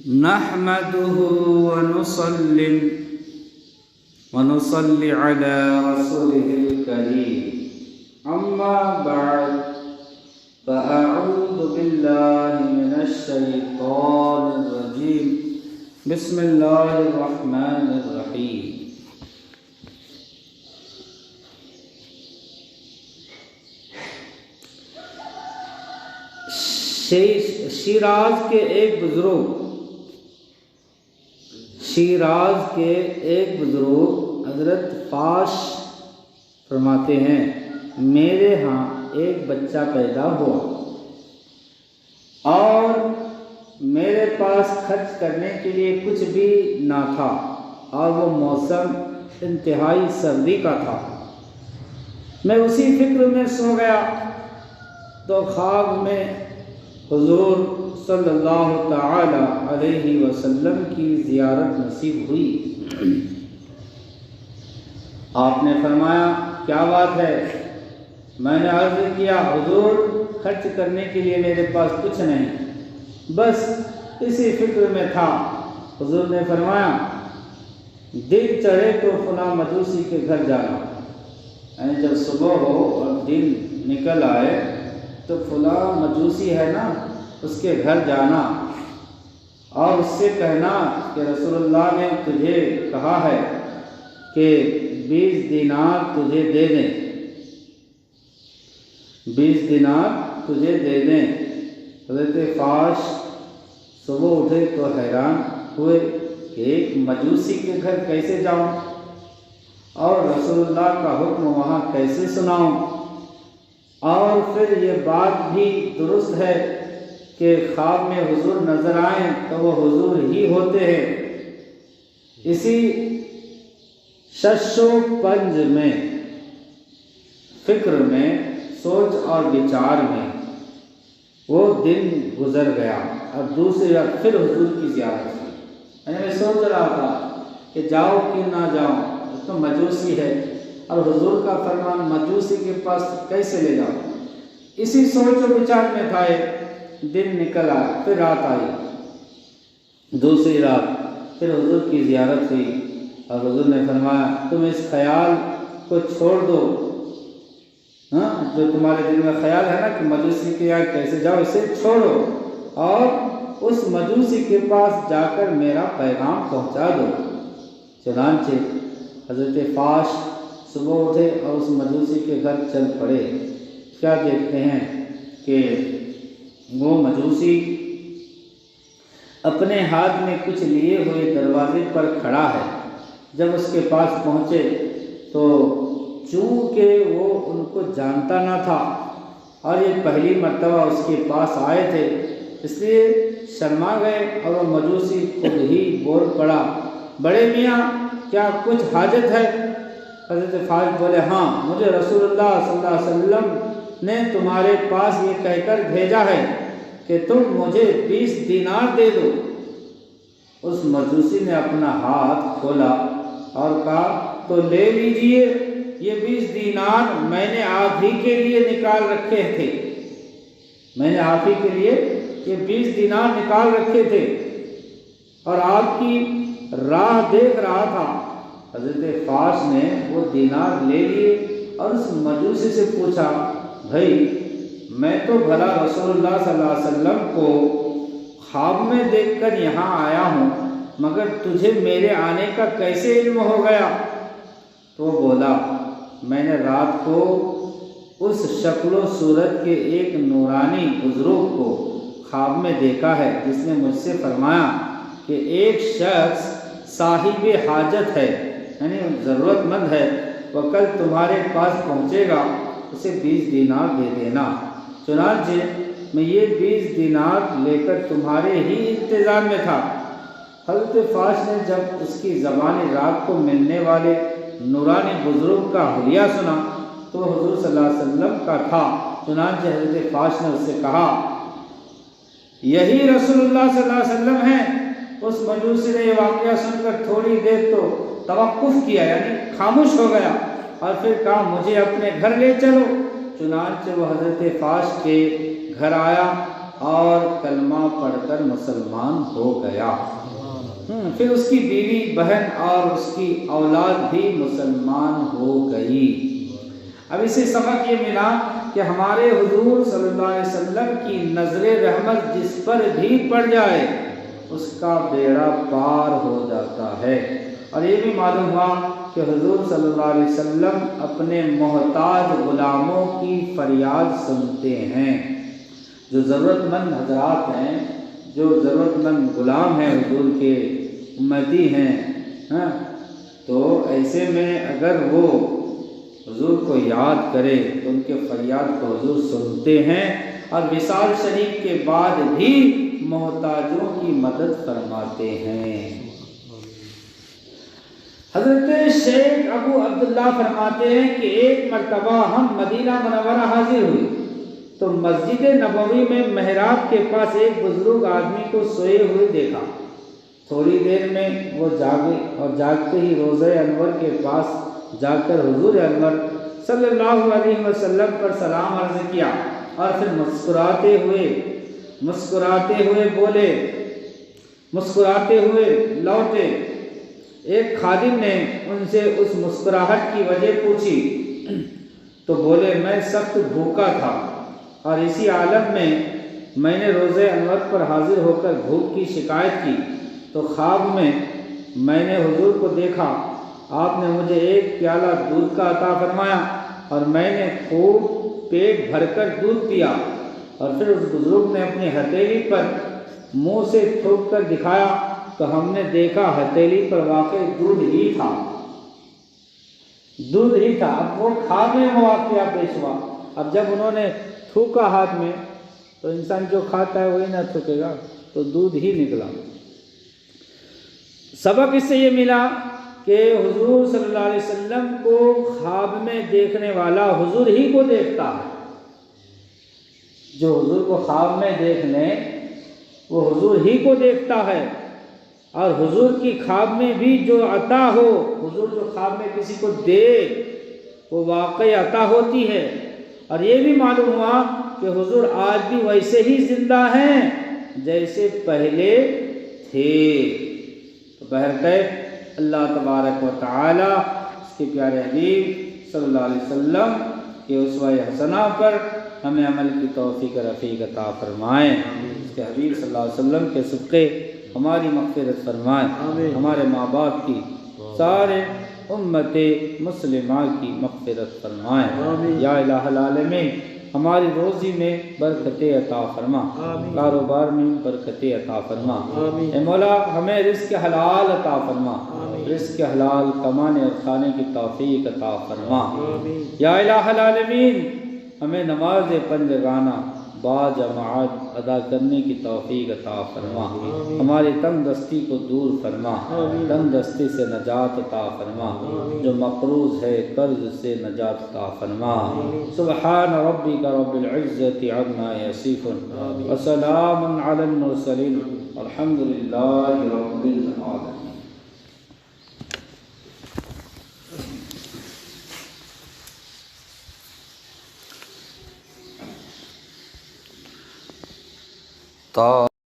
نحمده ونصلي على رسوله الكريم أما بعد فأعوذ بالله من الشيطان الرجيم بسم الله الرحمن الرحيم شیراز کے ایک بزرگ حضرت فاش فرماتے ہیں میرے ہاں ایک بچہ پیدا ہوا اور میرے پاس خرچ کرنے کے لیے کچھ بھی نہ تھا اور وہ موسم انتہائی سردی کا تھا۔ میں اسی فکر میں سو گیا تو خواب میں حضور صلی اللہ تعالی علیہ وسلم کی زیارت نصیب ہوئی۔ آپ نے فرمایا کیا بات ہے؟ میں نے عرض کیا حضور خرچ کرنے کے لیے میرے پاس کچھ نہیں، بس اسی فکر میں تھا۔ حضور نے فرمایا دن چڑھے تو فلاں مجوسی کے گھر جانا، یعنی جب صبح ہو اور دن نکل آئے تو فلاں مجوسی ہے نا اس کے گھر جانا اور اس سے کہنا کہ رسول اللہ نے تجھے کہا ہے کہ 20 دینار تجھے دے دیں، 20 دینار تجھے دے دیں۔ حضرت فاش صبح اٹھے تو حیران ہوئے کہ ایک مجوسی کے گھر کیسے جاؤں اور رسول اللہ کا حکم وہاں کیسے سناؤں، اور پھر یہ بات بھی درست ہے کہ خواب میں حضور نظر آئیں تو وہ حضور ہی ہوتے ہیں۔ اسی شش و پنج میں، فکر میں، سوچ اور بچار میں وہ دن گزر گیا اور دوسری رات پھر حضور کی زیارت ہوئی۔ میں سوچ رہا تھا کہ جاؤ کہ نہ جاؤں، تو مجوسی ہے اور حضور کا فرمان مجوسی کے پاس کیسے لے جاؤ۔ اسی سوچ و بچار میں تھا، دن نکل آیا، پھر رات آئی، دوسری رات پھر حضور کی زیارت ہوئی اور حضور نے فرمایا تم اس خیال کو چھوڑ دو، جو تمہارے دل میں خیال ہے نا کہ مجوسی کے یہاں کیسے جاؤ، اسے چھوڑو اور اس مجوسی کے پاس جا کر میرا پیغام پہنچا دو۔ چنانچہ حضرت فاش صبح اٹھے اور اس مجوسی کے گھر چل پڑے۔ کیا دیکھتے ہیں کہ وہ مجوسی اپنے ہاتھ میں کچھ لیے ہوئے دروازے پر کھڑا ہے۔ جب اس کے پاس پہنچے تو چونکہ وہ ان کو جانتا نہ تھا اور یہ پہلی مرتبہ اس کے پاس آئے تھے، اس لیے شرما گئے اور وہ مجوسی خود ہی بول پڑا بڑے میاں کیا کچھ حاجت ہے؟ حضرت فاش بولے ہاں، مجھے رسول اللہ صلی اللہ علیہ وسلم نے تمہارے پاس یہ کہہ کر بھیجا ہے کہ تم مجھے 20 دینار دے دو۔ اس مجوسی نے اپنا ہاتھ کھولا اور کہا تو لے لیجئے، یہ 20 دینار میں نے آپ ہی کے لیے نکال رکھے تھے، میں نے آپ ہی کے لیے یہ 20 دینار نکال رکھے تھے اور آپ کی راہ دیکھ رہا تھا۔ حضرت فاش نے وہ دینار لے لیے اور اس مجوسی سے پوچھا بھائی میں تو بھلا رسول اللہ صلی اللہ علیہ وسلم کو خواب میں دیکھ کر یہاں آیا ہوں، مگر تجھے میرے آنے کا کیسے علم ہو گیا؟ تو وہ بولا میں نے رات کو اس شکل و صورت کے ایک نورانی بزرگ کو خواب میں دیکھا ہے جس نے مجھ سے فرمایا کہ ایک شخص صاحب حاجت ہے، یعنی ضرورت مند ہے، وہ کل تمہارے پاس پہنچے گا، اسے 20 دینار دے دینا۔ چنانچہ میں یہ 20 دینار لے کر تمہارے ہی انتظار میں تھا۔ حضرت فاش نے جب اس کی زبانی رات کو ملنے والے نورانی بزرگ کا حلیہ سنا تو حضور صلی اللہ علیہ وسلم کا تھا۔ چنانچہ حضرت فاش نے اس سے کہا یہی رسول اللہ صلی اللہ علیہ وسلم ہیں۔ اس مجوسی نے یہ واقعہ سن کر تھوڑی دیر تو توقف کیا، یعنی خاموش ہو گیا، اور پھر کہا مجھے اپنے گھر لے چلو۔ چنانچہ وہ حضرت فاش کے گھر آیا اور کلمہ پڑھ کر کر مسلمان ہو گیا۔ پھر اس کی بیوی بہن اور اس کی اولاد بھی مسلمان ہو گئی۔ اب اسے سبق یہ ملا کہ ہمارے حضور صلی اللہ علیہ وسلم کی نظر رحمت جس پر بھی پڑ جائے اس کا بیڑا پار ہو جاتا ہے۔ اور یہ بھی معلوم ہوا کہ حضور صلی اللہ علیہ وسلم اپنے محتاج غلاموں کی فریاد سنتے ہیں۔ جو ضرورت مند حضرات ہیں، جو ضرورت مند غلام ہیں، حضور کے امتی ہیں، تو ایسے میں اگر وہ حضور کو یاد کرے تو ان کے فریاد کو حضور سنتے ہیں اور وصال شریف کے بعد بھی محتاجوں کی مدد فرماتے ہیں۔ حضرت شیخ ابو عبداللہ فرماتے ہیں کہ ایک مرتبہ ہم مدینہ منورہ حاضر ہوئے تو مسجد نبوی میں محراب کے پاس ایک بزرگ آدمی کو سوئے ہوئے دیکھا۔ تھوڑی دیر میں وہ جاگے اور جاگتے ہی روضہ انور کے پاس جا کر حضور انور صلی اللہ علیہ وسلم پر سلام عرض کیا اور پھر مسکراتے ہوئے لوٹے۔ ایک خادم نے ان سے اس مسکراہٹ کی وجہ پوچھی تو بولے، میں سخت بھوکا تھا اور اسی عالم میں نے روضہ انور پر حاضر ہو کر بھوک کی شکایت کی تو خواب میں نے حضور کو دیکھا۔ آپ نے مجھے ایک پیالہ دودھ کا عطا فرمایا اور میں نے خوب پیٹ بھر کر دودھ پیا، اور پھر اس بزرگ نے اپنی ہتھیلی پر منہ سے تھوک کر دکھایا تو ہم نے دیکھا ہتھیلی پر واقع دودھ ہی تھا۔ اب وہ خواب میں واقعہ پیش ہوا۔ اب جب انہوں نے تھوکا ہاتھ میں تو انسان جو کھاتا ہے وہی نہ تھوکے گا، تو دودھ ہی نکلا۔ سبق اس سے یہ ملا کہ حضور صلی اللہ علیہ وسلم کو خواب میں دیکھنے والا حضور ہی کو دیکھتا ہے۔ جو حضور کو خواب میں دیکھ لیں وہ حضور ہی کو دیکھتا ہے، اور حضور کی خواب میں بھی جو عطا ہو، حضور جو خواب میں کسی کو دے وہ واقعی عطا ہوتی ہے۔ اور یہ بھی معلوم ہوا کہ حضور آج بھی ویسے ہی زندہ ہیں جیسے پہلے تھے۔ تو بہرکیف اللہ تبارک و تعالی اس کے پیارے حبیب صلی اللہ علیہ وسلم کے اسوہ حسنہ پر ہمیں عمل کی توفیق رفیق عطا فرمائیں۔ اس کے حبیب صلی اللہ علیہ وسلم کے صدقے ہماری مغفرت فرمائیں، ہمارے ماں باپ کی، سارے امت مسلمہ کی مغفرت فرمائیں۔ یا الہ العالمین ہماری روزی میں برکت عطا فرما، کاروبار میں برکت عطا فرما۔ اے مولا ہمیں رزق حلال عطا فرما، رزق حلال کمانے اور کھانے کی توفیق عطا فرما۔ یا الہ العالمین ہمیں نماز پنجگانہ با جماعت ادا کرنے کی توفیق عطا فرما، ہماری تنگ دستی کو دور فرما، تنگ دستی سے نجات عطا فرما، جو مقروض ہے قرض سے نجات عطا فرما۔ سبحان ربک رب العزت عما یصفون وسلام علی المرسلین والحمد للہ رب العالمین۔